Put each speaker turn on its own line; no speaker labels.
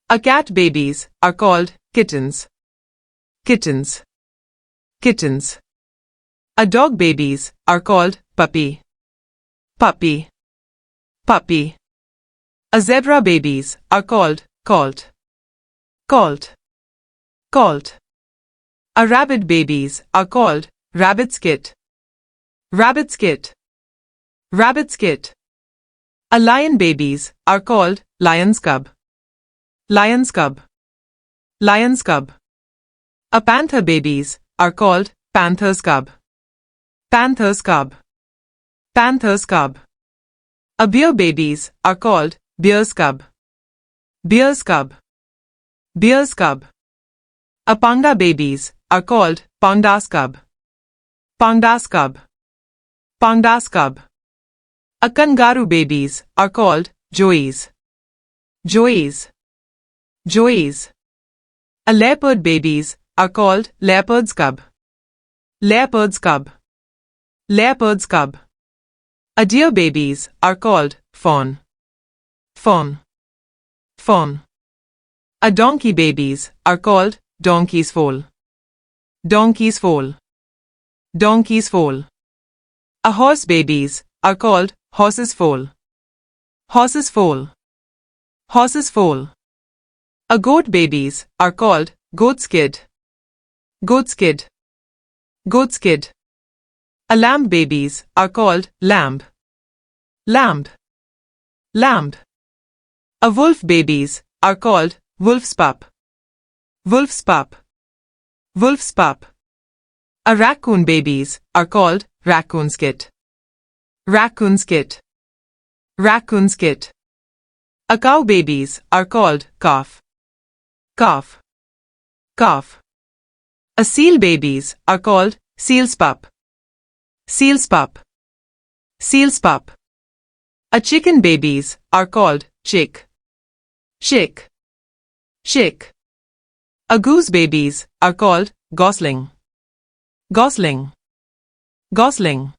A cat babies are called kittens. Kittens. Kittens. A dog babies are called puppy. Puppy. Puppy. A zebra babies are called colt. Colt. Colt. A rabbit babies are called rabbit's kit. Rabbit's kit. Rabbit's kit. A lion babies are called lion's cub. Lion's cub. Lion's cub. A panther babies are called panther's cub. Panther's cub. Panther's cub. A bear babies are called bear's cub. Bear's cub. Bear's cub. A panda babies are called panda's cub. Panda's cub. Panda's cub. A kangaroo babies are called joeys. Joeys. Joeys. A leopard babies are called leopard's cub. Leopard's cub. Leopard's cub. A deer babies are called fawn. Fawn. Fawn. A donkey babies are called donkey's foal. Donkey's foal. Donkey's foal. A horse babies are called horse's foal. Horse's foal. Horse's foal. A goat babies are called goat's kid. Goat's kid. Goat's kid. A lamb babies are called lamb. Lamb. Lamb. A wolf babies are called wolf's pup. Wolf's pup. Wolf's pup. A raccoon babies are called raccoon's kit. Raccoon's kit. Raccoon's kit. A cow babies are called calf. Calf. Calf. A seal babies are called seal's pup. Seal's pup. Seal's pup. A chicken babies are called chick. Chick. Chick. A goose babies are called gosling. Gosling. Gosling.